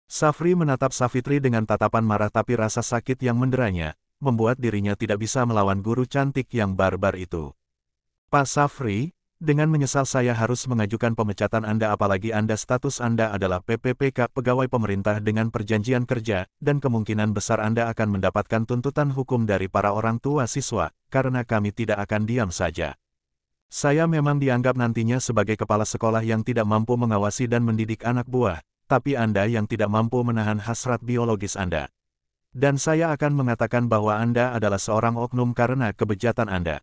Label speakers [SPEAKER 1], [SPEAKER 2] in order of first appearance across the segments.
[SPEAKER 1] Safri menatap Savitri dengan tatapan marah tapi rasa sakit yang menderanya, membuat dirinya tidak bisa melawan guru cantik yang barbar itu. Pak Safri, dengan menyesal saya harus mengajukan pemecatan Anda apalagi Anda status Anda adalah PPPK pegawai pemerintah dengan perjanjian kerja, dan kemungkinan besar Anda akan mendapatkan tuntutan hukum dari para orang tua siswa, karena kami tidak akan diam saja. Saya memang dianggap nantinya sebagai kepala sekolah yang tidak mampu mengawasi dan mendidik anak buah, tapi Anda yang tidak mampu menahan hasrat biologis Anda. Dan saya akan mengatakan bahwa Anda adalah seorang oknum karena kebejatan Anda.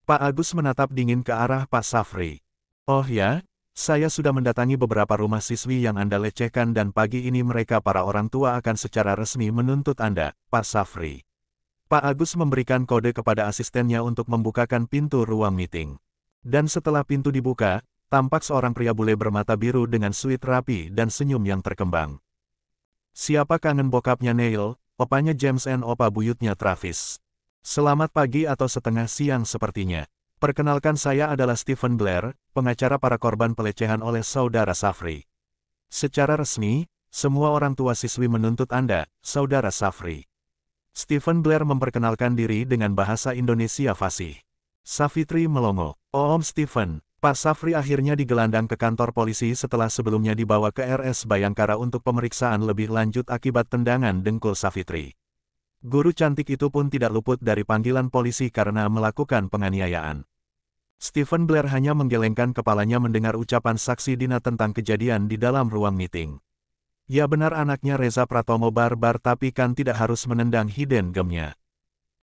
[SPEAKER 1] Pak Agus menatap dingin ke arah Pak Safri. Oh ya, saya sudah mendatangi beberapa rumah siswi yang Anda lecehkan dan pagi ini mereka para orang tua akan secara resmi menuntut Anda, Pak Safri. Pak Agus memberikan kode kepada asistennya untuk membukakan pintu ruang meeting. Dan setelah pintu dibuka, tampak seorang pria bule bermata biru dengan suit rapi dan senyum yang terkembang. Siapa kangen bokapnya Neil, opanya James and opa buyutnya Travis. Selamat pagi atau setengah siang sepertinya. Perkenalkan saya adalah Stephen Blair, pengacara para korban pelecehan oleh saudara Safri. Secara resmi, semua orang tua siswi menuntut Anda, saudara Safri. Stephen Blair memperkenalkan diri dengan bahasa Indonesia fasih. Savitri melongo. Oh Om Stephen, Pak Safri akhirnya digelandang ke kantor polisi setelah sebelumnya dibawa ke RS Bayangkara untuk pemeriksaan lebih lanjut akibat tendangan dengkul Savitri. Guru cantik itu pun tidak luput dari panggilan polisi karena melakukan penganiayaan. Stephen Blair hanya menggelengkan kepalanya mendengar ucapan saksi Dina tentang kejadian di dalam ruang meeting. Ya benar anaknya Reza Pratomo barbar tapi kan tidak harus menendang hidden gemnya.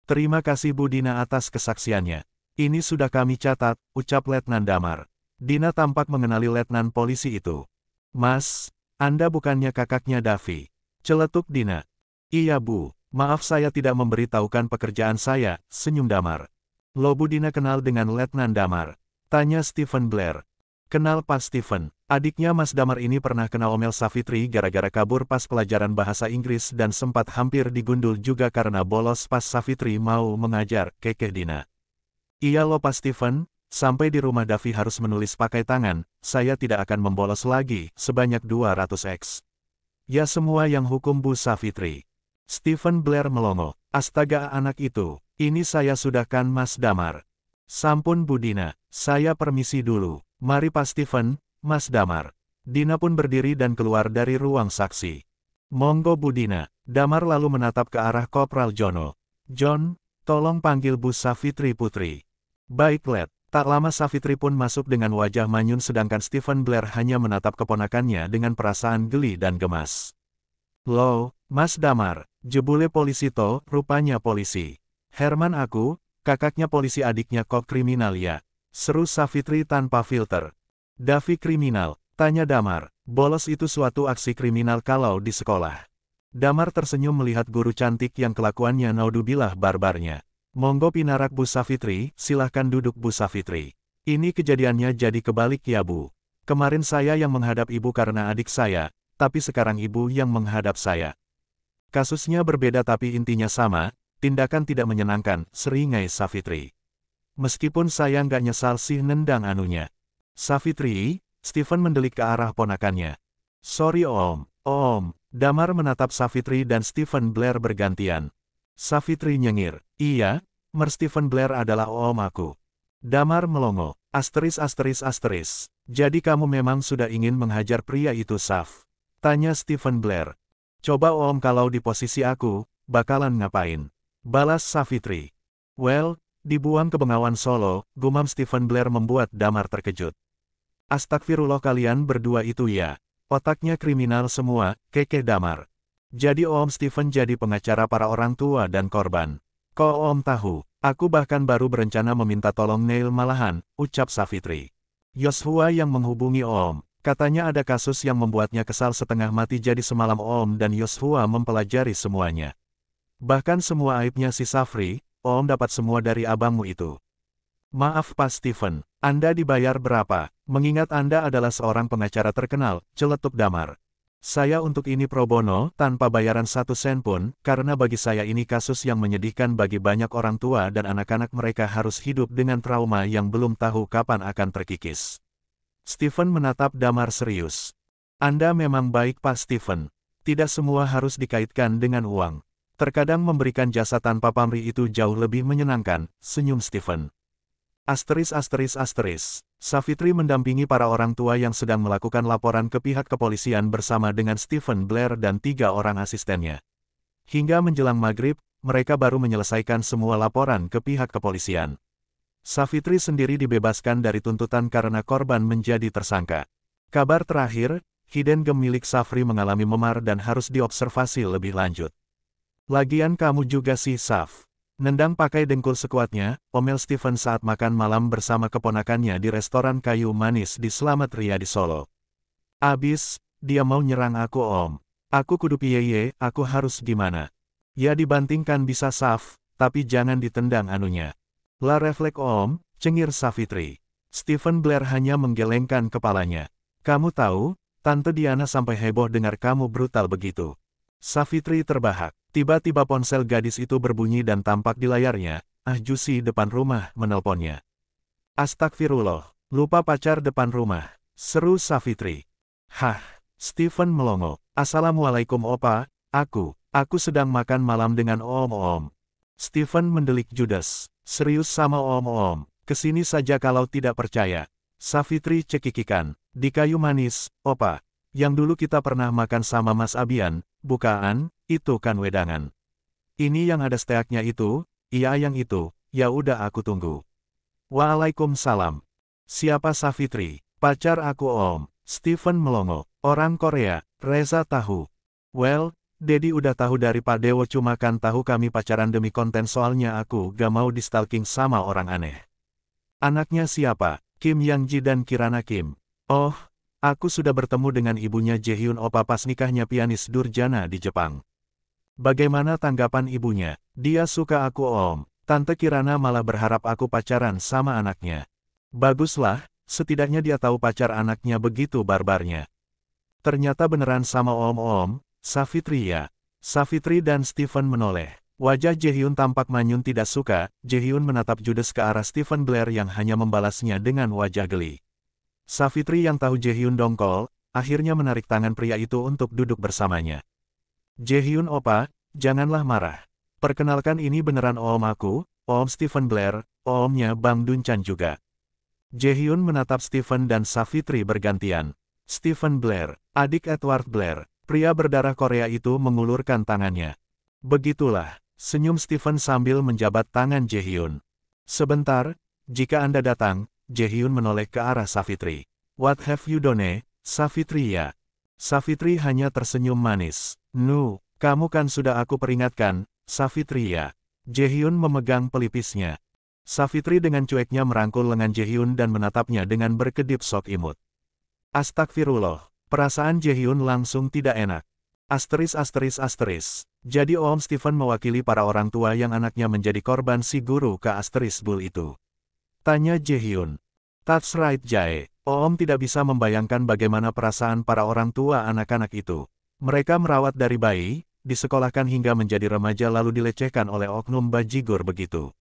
[SPEAKER 1] Terima kasih Bu Dina atas kesaksiannya. Ini sudah kami catat, ucap Letnan Damar. Dina tampak mengenali letnan polisi itu. Mas, Anda bukannya kakaknya Davi? Celetuk Dina. Iya Bu. Maaf saya tidak memberitahukan pekerjaan saya, senyum Damar. Lo Bu Dina kenal dengan Letnan Damar? Tanya Stephen Blair. Kenal Pak Stephen, adiknya Mas Damar ini pernah kena omel Savitri gara-gara kabur pas pelajaran bahasa Inggris dan sempat hampir digundul juga karena bolos pas Savitri mau mengajar, kekeh Dina. Iya lo Pak Stephen, sampai di rumah Davi harus menulis pakai tangan, saya tidak akan membolos lagi, sebanyak 200x. Ya semua yang hukum Bu Savitri. Stephen Blair melongo. Astaga anak itu, ini saya sudahkan Mas Damar. Sampun Bu Dina, saya permisi dulu. Mari Pak Stephen, Mas Damar. Dina pun berdiri dan keluar dari ruang saksi. Monggo Bu Dina. Damar lalu menatap ke arah Kopral Jono. John, tolong panggil Bu Savitri Putri. Baik Let. Tak lama Savitri pun masuk dengan wajah manyun sedangkan Stephen Blair hanya menatap keponakannya dengan perasaan geli dan gemas. Loh, Mas Damar. Jebule polisi toh, rupanya polisi. Herman aku, kakaknya polisi adiknya kok kriminal ya? Seru Savitri tanpa filter. Davi kriminal, tanya Damar. Bolos itu suatu aksi kriminal kalau di sekolah. Damar tersenyum melihat guru cantik yang kelakuannya naudzubillah barbarnya. Monggo pinarak Bu Savitri, silahkan duduk Bu Savitri. Ini kejadiannya jadi kebalik ya Bu. Kemarin saya yang menghadap ibu karena adik saya, tapi sekarang ibu yang menghadap saya. Kasusnya berbeda tapi intinya sama, tindakan tidak menyenangkan, seringai Savitri. Meskipun saya nggak nyesal sih nendang anunya. Savitri, Stephen mendelik ke arah ponakannya. Sorry Om. Damar menatap Savitri dan Stephen Blair bergantian. Savitri nyengir, iya, Stephen Blair adalah Om aku. Damar melongo, asteris. Jadi kamu memang sudah ingin menghajar pria itu Sav? Tanya Stephen Blair. Coba Om kalau di posisi aku, bakalan ngapain? Balas Savitri. Well, dibuang ke Bengawan Solo, gumam Stephen Blair membuat Damar terkejut. Astagfirullah kalian berdua itu ya. Otaknya kriminal semua, kekeh Damar. Jadi Om Stephen jadi pengacara para orang tua dan korban. Kok Om tahu, aku bahkan baru berencana meminta tolong Neil malahan, ucap Savitri. Yoshua yang menghubungi Om. Katanya ada kasus yang membuatnya kesal setengah mati jadi semalam Om dan Yoshua mempelajari semuanya. Bahkan semua aibnya si Safri, Om dapat semua dari abangmu itu. Maaf Pak Stephen, Anda dibayar berapa? Mengingat Anda adalah seorang pengacara terkenal, celetuk Damar. Saya untuk ini pro bono, tanpa bayaran 1 sen pun, karena bagi saya ini kasus yang menyedihkan bagi banyak orang tua dan anak-anak mereka harus hidup dengan trauma yang belum tahu kapan akan terkikis. Stephen menatap Damar serius. Anda memang baik Pak Stephen.
[SPEAKER 2] Tidak semua harus dikaitkan dengan uang. Terkadang memberikan jasa tanpa pamrih itu jauh lebih menyenangkan, senyum Stephen. Asteris. Savitri mendampingi para orang tua yang sedang melakukan laporan ke pihak kepolisian bersama dengan Stephen Blair dan 3 orang asistennya. Hingga menjelang maghrib, mereka baru menyelesaikan semua laporan ke pihak kepolisian. Savitri sendiri dibebaskan dari tuntutan karena korban menjadi tersangka. Kabar terakhir, Hidden Gem milik Safri mengalami memar dan harus diobservasi lebih lanjut. Lagian kamu juga sih, Saf. Nendang pakai dengkul sekuatnya, omel Stephen saat makan malam bersama keponakannya di restoran kayu manis di Slamet Ria di Solo. Abis, dia mau nyerang aku om. Aku kudu piye, aku harus gimana? Ya dibantingkan bisa Saf, tapi jangan ditendang anunya. La reflek om, cengir Savitri. Stephen Blair hanya menggelengkan kepalanya. Kamu tahu, Tante Diana sampai heboh dengar kamu brutal begitu. Savitri terbahak. Tiba-tiba ponsel gadis itu berbunyi dan tampak di layarnya. Jusi depan rumah menelponnya. Astagfirullah, lupa pacar depan rumah, seru Savitri. Hah, Stephen melongo. Assalamualaikum opa, aku sedang makan malam dengan om-om. Stephen mendelik judes. Serius sama om-om, kesini saja kalau tidak percaya. Savitri cekikikan. Di kayu manis, opa. Yang dulu kita pernah makan sama Mas Abian, bukan, itu kan wedangan. Ini yang ada steaknya itu, iya yang itu, ya udah aku tunggu. Waalaikumsalam. Siapa Savitri? Pacar aku om. Stephen melongo. Orang Korea, Reza tahu. Well, Dedi udah tahu dari Pak Dewo cuma kan tahu kami pacaran demi konten soalnya aku gak mau di stalking sama orang aneh. Anaknya siapa? Kim Yang Ji dan Kirana Kim. Oh, aku sudah bertemu dengan ibunya Jaehyun opa pas nikahnya pianis Durjana di Jepang. Bagaimana tanggapan ibunya? Dia suka aku om. Tante Kirana malah berharap aku pacaran sama anaknya. Baguslah, setidaknya dia tahu pacar anaknya begitu barbarnya. Ternyata beneran sama om-om, Savitri ya. Savitri dan Stephen menoleh. Wajah Jaehyun tampak manyun tidak suka, Jaehyun menatap judes ke arah Stephen Blair yang hanya membalasnya dengan wajah geli. Savitri yang tahu Jaehyun dongkol, akhirnya menarik tangan pria itu untuk duduk bersamanya. Jaehyun opa, janganlah marah. Perkenalkan ini beneran om aku, om Stephen Blair, omnya Bang Dunchan juga. Jaehyun menatap Stephen dan Savitri bergantian. Stephen Blair, adik Edward Blair, pria berdarah Korea itu mengulurkan tangannya. Begitulah, senyum Stephen sambil menjabat tangan Jaehyun. Sebentar, jika Anda datang, Jaehyun menoleh ke arah Savitri. What have you done, Savitri ya? Savitri hanya tersenyum manis. Nu, kamu kan sudah aku peringatkan, Savitri ya. Jaehyun memegang pelipisnya. Savitri dengan cueknya merangkul lengan Jaehyun dan menatapnya dengan berkedip sok imut. Astagfirullah, perasaan Jaehyun langsung tidak enak. Asteris. Jadi om Stephen mewakili para orang tua yang anaknya menjadi korban si guru ke asteris bull itu. Tanya Jaehyun. That's right Jae, om tidak bisa membayangkan bagaimana perasaan para orang tua anak-anak itu. Mereka merawat dari bayi, disekolahkan hingga menjadi remaja lalu dilecehkan oleh oknum bajigur begitu.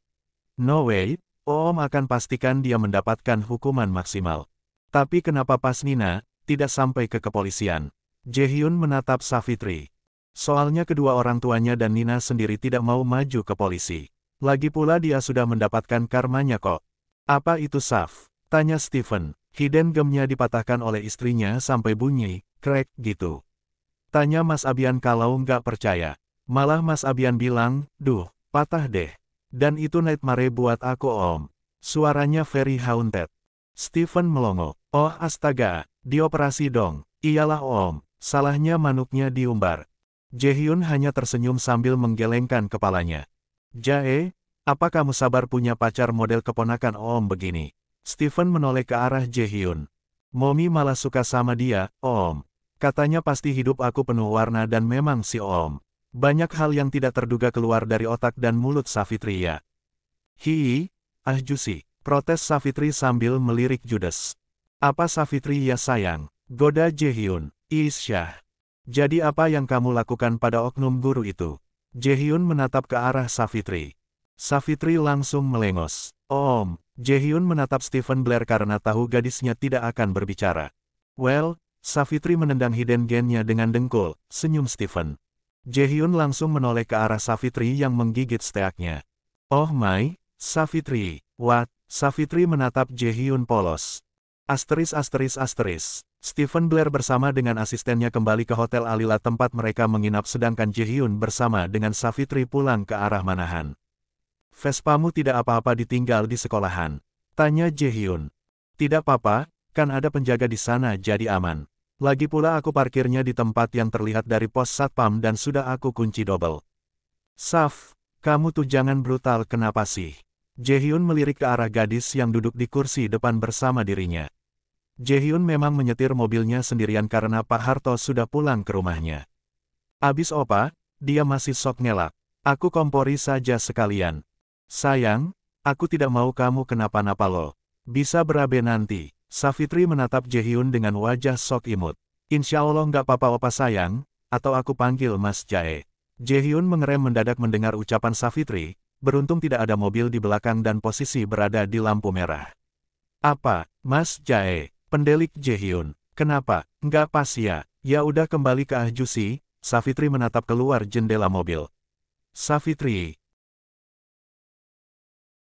[SPEAKER 2] No way, om akan pastikan dia mendapatkan hukuman maksimal. Tapi kenapa pas Nina, tidak sampai ke kepolisian? Jaehyun menatap Savitri. Soalnya kedua orang tuanya dan Nina sendiri tidak mau maju ke polisi. Lagi pula dia sudah mendapatkan karmanya kok. Apa itu Saf? Tanya Stephen. Hidden gemnya dipatahkan oleh istrinya sampai bunyi, krek gitu. Tanya Mas Abian kalau nggak percaya. Malah Mas Abian bilang, duh, patah deh. Dan itu nightmare buat aku om. Suaranya very haunted. Stephen melongo. Oh astaga, dioperasi dong. Iyalah om, salahnya manuknya diumbar. Jaehyun hanya tersenyum sambil menggelengkan kepalanya. Jae, apa kamu sabar punya pacar model keponakan om begini? Stephen menoleh ke arah Jaehyun. Momi malah suka sama dia, om. Katanya pasti hidup aku penuh warna dan memang si om. Banyak hal yang tidak terduga keluar dari otak dan mulut Savitri ya. Hii, Jusi, protes Savitri sambil melirik judes. Apa Savitri ya sayang? Goda Jaehyun. Isyah. Jadi apa yang kamu lakukan pada oknum guru itu? Jaehyun menatap ke arah Savitri. Savitri langsung melengos. Om, Jaehyun menatap Stephen Blair karena tahu gadisnya tidak akan berbicara. Well,
[SPEAKER 1] Savitri menendang hidden gen-nya dengan dengkul, senyum Stephen. Jaehyun langsung menoleh ke arah Savitri yang menggigit steaknya. Oh my, Savitri, what? Savitri menatap Jaehyun polos. Asteris. Stephen Blair bersama dengan asistennya kembali ke Hotel Alila tempat mereka menginap sedangkan Jaehyun bersama dengan Savitri pulang ke arah Manahan. Vespamu tidak apa-apa ditinggal di sekolahan? Tanya Jaehyun. Tidak apa-apa, kan ada penjaga di sana jadi aman. Lagi pula aku parkirnya di tempat yang terlihat dari pos satpam dan sudah aku kunci double. Saf, kamu tuh jangan brutal kenapa sih? Jaehyun melirik ke arah gadis yang duduk di kursi depan bersama dirinya. Jaehyun memang menyetir mobilnya sendirian karena Pak Harto sudah pulang ke rumahnya. Abis opa, dia masih sok ngelak. Aku kompori saja sekalian. Sayang, aku tidak mau kamu kenapa-napa loh. Bisa berabe nanti. Savitri menatap Jaehyun dengan wajah sok imut. Insya Allah nggak apa-apa opa sayang, atau aku panggil Mas Jae. Jaehyun mengerem mendadak mendengar ucapan Savitri, beruntung tidak ada mobil di belakang dan posisi berada di lampu merah. Apa, Mas Jae? Pendelik Jaehyun. Kenapa? Nggak pas ya? Ya udah kembali ke Ahjusi. Savitri menatap keluar jendela mobil. Savitri,